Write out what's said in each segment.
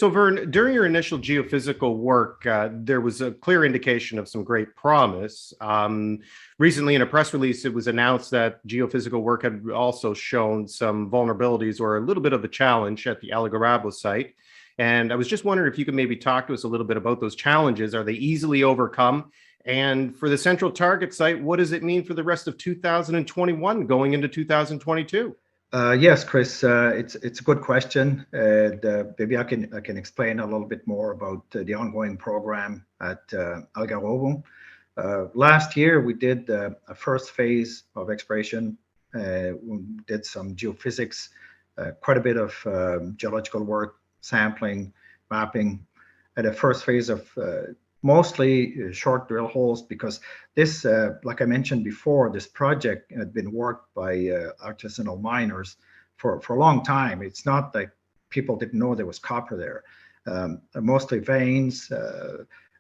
So, Vern, during your initial geophysical work, there was a clear indication of some great promise. Recently, in a press release, it was announced that geophysical work had also shown some vulnerabilities or a little bit of a challenge at the Algarrobo site. And I was just wondering if you could maybe talk to us a little bit about those challenges. Are they easily overcome? And for the central target site, what does it mean for the rest of 2021 going into 2022? Yes, Chris, it's a good question, and maybe I can explain a little bit more about the ongoing program at Algarrobo. Last year, we did a first phase of exploration. We did some geophysics, quite a bit of geological work, sampling, mapping, and a first phase of mostly short drill holes because this, like I mentioned before, this project had been worked by artisanal miners for a long time. It's not like people didn't know there was copper there. Mostly veins,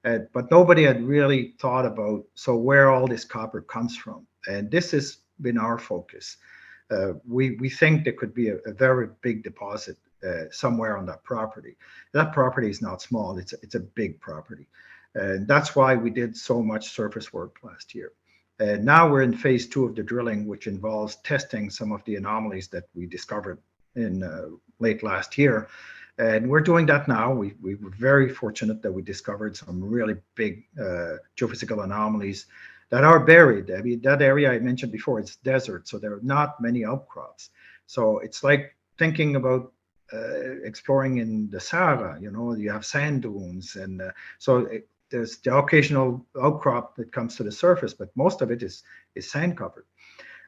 but nobody had really thought about so where all this copper comes from. And this has been our focus. We think there could be a very big deposit somewhere on that property. That property is not small; it's a big property. And that's why we did so much surface work last year. And now we're in phase two of the drilling, which involves testing some of the anomalies that we discovered in late last year. And we're doing that now. We were very fortunate that we discovered some really big geophysical anomalies that are buried. I mean, that area I mentioned before, it's desert, so there are not many outcrops. So it's like thinking about exploring in the Sahara. You have sand dunes, and there's the occasional outcrop that comes to the surface, but most of it is sand covered.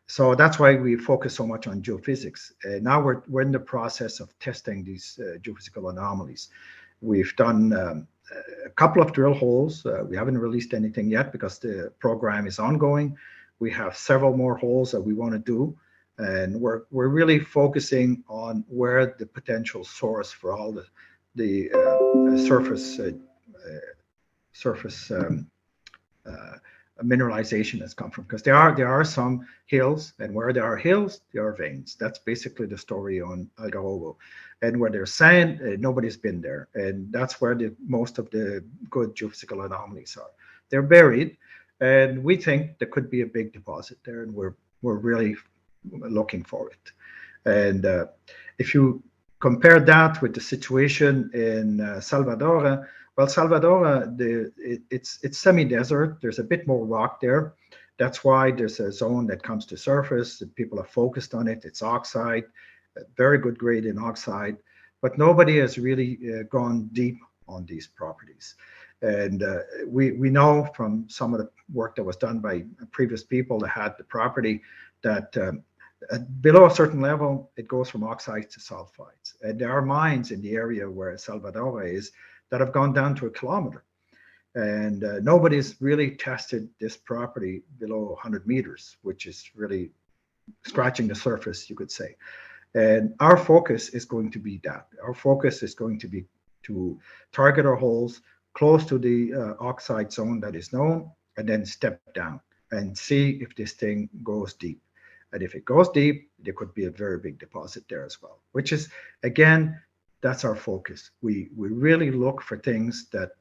So that's why we focus so much on geophysics. Now we're in the process of testing these geophysical anomalies. We've done a couple of drill holes. We haven't released anything yet because the program is ongoing. We have several more holes that we want to do, and we're really focusing on where the potential source for all the surface mineralization has come from, because there are some hills, and where there are hills there are veins. That's basically the story on Algarrobo. And where there's sand, nobody's been there, and that's where most of the good geophysical anomalies are. They're buried, and we think there could be a big deposit there, and we're really looking for it. And if you compare that with the situation in Salvadora, well, Salvadora, it's semi-desert. There's a bit more rock there. That's why there's a zone that comes to surface. People are focused on it. It's oxide, very good grade in oxide, but nobody has really gone deep on these properties. And we know from some of the work that was done by previous people that had the property that below a certain level, it goes from oxides to sulfides. And there are mines in the area where Salvadora is that have gone down to 1 kilometer. And nobody's really tested this property below 100 meters, which is really scratching the surface, you could say. And our focus is going to be that. Our focus is going to be to target our holes close to the oxide zone that is known, and then step down and see if this thing goes deep. And if it goes deep, there could be a very big deposit there as well, which is, again, that's our focus. We really look for things that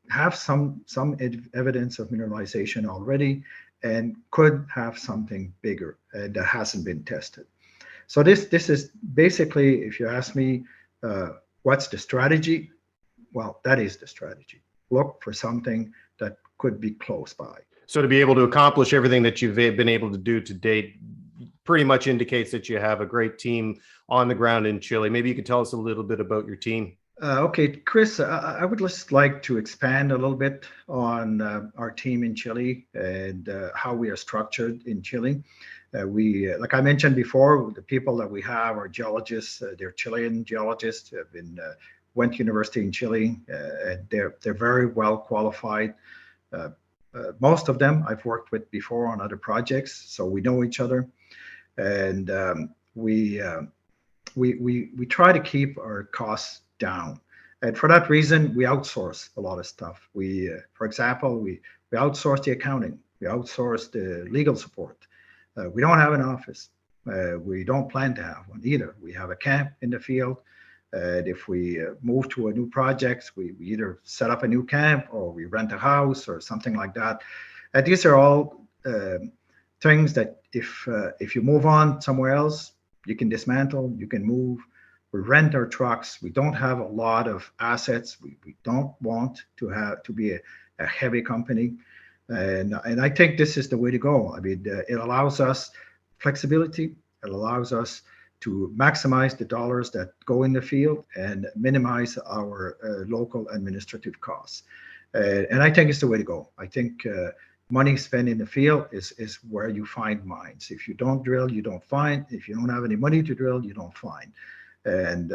have some evidence of mineralization already and could have something bigger that hasn't been tested. So this is basically, if you ask me, what's the strategy? Well, that is the strategy. Look for something that could be close by. So to be able to accomplish everything that you've been able to do to date pretty much indicates that you have a great team on the ground in Chile. Maybe you could tell us a little bit about your team. Okay, Chris, I would just like to expand a little bit on our team in Chile and how we are structured in Chile. Like I mentioned before, the people that we have are geologists. They're Chilean geologists. Went to university in Chile. They're very well qualified. Most of them I've worked with before on other projects, so we know each other, and we try to keep our costs down. And for that reason, we outsource a lot of stuff. For example, we outsource the accounting, we outsource the legal support. We don't have an office. We don't plan to have one either. We have a camp in the field. If we move to a new project, we either set up a new camp or we rent a house or something like that. These are all things that if you move on somewhere else, you can dismantle, you can move. We rent our trucks. We don't have a lot of assets. We don't want to be a heavy company. And I think this is the way to go. I mean, it allows us flexibility. It allows us to maximize the dollars that go in the field and minimize our local administrative costs. And I think it's the way to go. I think money spent in the field is where you find mines. If you don't drill, you don't find. If you don't have any money to drill, you don't find. And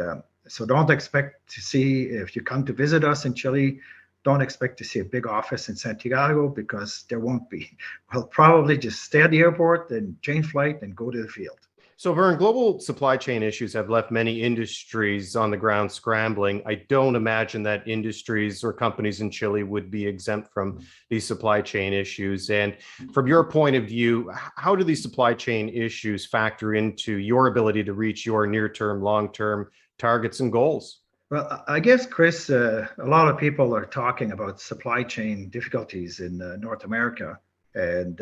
so don't expect to see, if you come to visit us in Chile, don't expect to see a big office in Santiago, because there won't be. We'll probably just stay at the airport and change flight and go to the field. So, Vern, global supply chain issues have left many industries on the ground scrambling. I don't imagine that industries or companies in Chile would be exempt from these supply chain issues. And from your point of view, how do these supply chain issues factor into your ability to reach your near-term, long-term targets and goals? Well, I guess, Chris, a lot of people are talking about supply chain difficulties in North America. And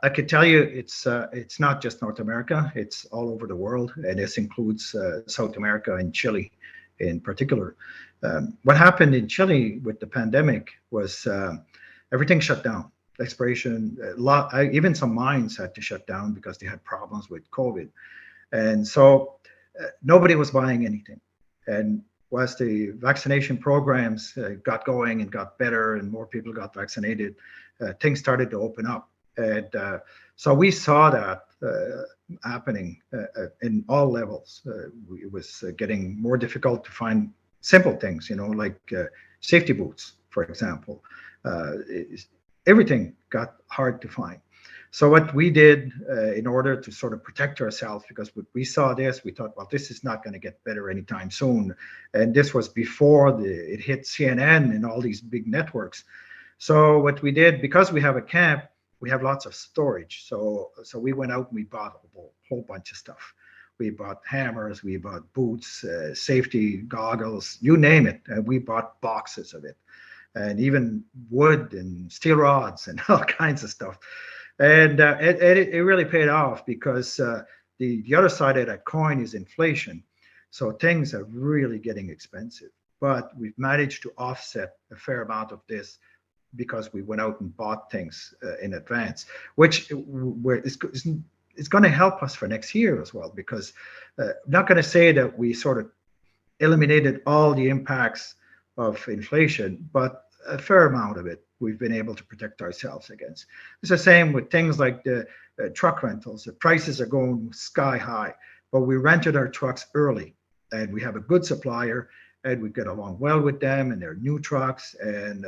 I could tell you it's not just North America, it's all over the world, and this includes South America and Chile in particular. What happened in Chile with the pandemic was everything shut down. Exploration, even some mines had to shut down because they had problems with COVID. And so nobody was buying anything. And once the vaccination programs got going and got better and more people got vaccinated, things started to open up. And so we saw that happening in all levels. It was getting more difficult to find simple things, like safety boots, for example. Everything got hard to find. So what we did in order to sort of protect ourselves, because we saw this, we thought, well, this is not going to get better anytime soon. And this was before it hit CNN and all these big networks. So what we did, because we have a camp, we have lots of storage. So we went out and we bought a whole bunch of stuff. We bought hammers, we bought boots, safety goggles, you name it. And we bought boxes of it, and even wood and steel rods and all kinds of stuff. And it really paid off, because the other side of that coin is inflation. So things are really getting expensive. But we've managed to offset a fair amount of this because we went out and bought things in advance, which is going to help us for next year as well. Because I'm not going to say that we sort of eliminated all the impacts of inflation, but a fair amount of it we've been able to protect ourselves against. It's the same with things like the truck rentals. The prices are going sky high, but we rented our trucks early, and we have a good supplier, and we get along well with them, and they're new trucks. And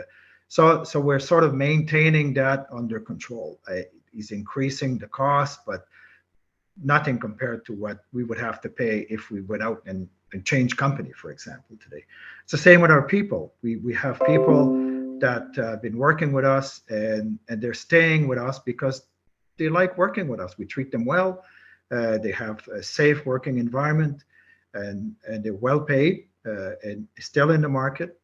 so we're sort of maintaining that under control. It's increasing the cost, but nothing compared to what we would have to pay if we went out and change company, for example, today. It's the same with our people. We have people that have been working with us, and they're staying with us because they like working with us. We treat them well. They have a safe working environment, and they're well paid and still in the market.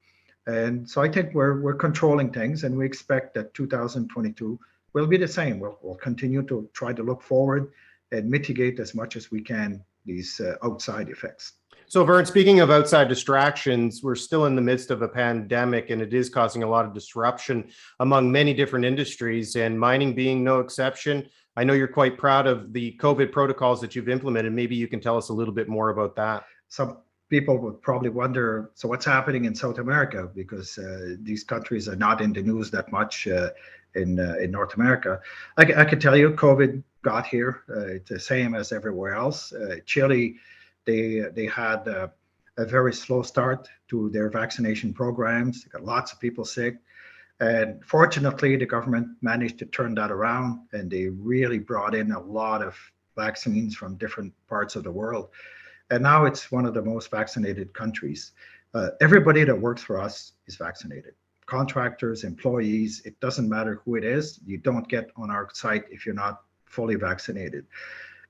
And so I think we're controlling things, and we expect that 2022 will be the same. We'll continue to try to look forward and mitigate as much as we can these outside effects. So, Vern, speaking of outside distractions, we're still in the midst of a pandemic, and it is causing a lot of disruption among many different industries, and mining being no exception. I know you're quite proud of the COVID protocols that you've implemented. Maybe you can tell us a little bit more about that. Some people would probably wonder, so what's happening in South America? Because these countries are not in the news that much in North America. I can tell you, COVID got here. It's the same as everywhere else. Chile, they had a very slow start to their vaccination programs. They got lots of people sick. And fortunately, the government managed to turn that around, and they really brought in a lot of vaccines from different parts of the world. And now it's one of the most vaccinated countries. Everybody that works for us is vaccinated. Contractors, employees, it doesn't matter who it is. You don't get on our site if you're not fully vaccinated.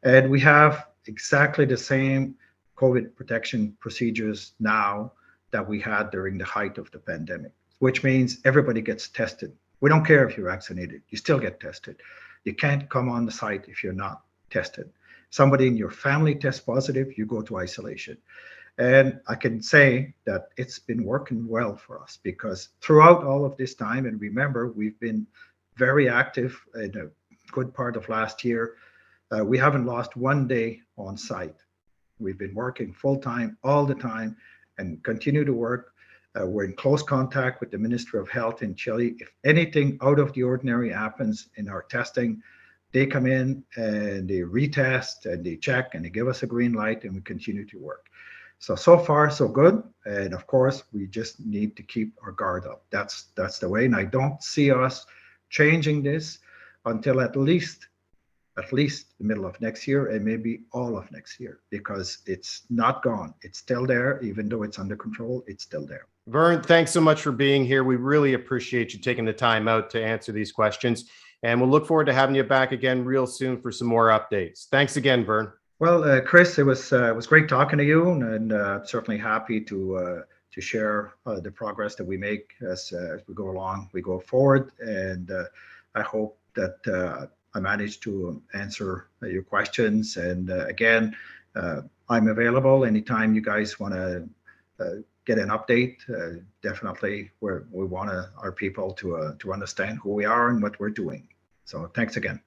And we have exactly the same COVID protection procedures now that we had during the height of the pandemic, which means everybody gets tested. We don't care if you're vaccinated, you still get tested. You can't come on the site if you're not tested. Somebody in your family tests positive, you go to isolation. And I can say that it's been working well for us, because throughout all of this time, and remember, we've been very active in a good part of last year. We haven't lost one day on site. We've been working full time all the time and continue to work. We're in close contact with the Ministry of Health in Chile. If anything out of the ordinary happens in our testing, they come in and they retest and they check and they give us a green light, and we continue to work. So far, so good. And of course, we just need to keep our guard up. That's the way. And I don't see us changing this until at least the middle of next year, and maybe all of next year, because it's not gone. It's still there. Even though it's under control, it's still there. Vern, thanks so much for being here. We really appreciate you taking the time out to answer these questions. And we'll look forward to having you back again real soon for some more updates. Thanks again, Vern. Well, Chris, it was great talking to you, and certainly happy to share the progress that we make as we go along, we go forward. And I hope that I managed to answer your questions. And again, I'm available anytime you guys want to get an update. Definitely, we want our people to understand who we are and what we're doing. So thanks again.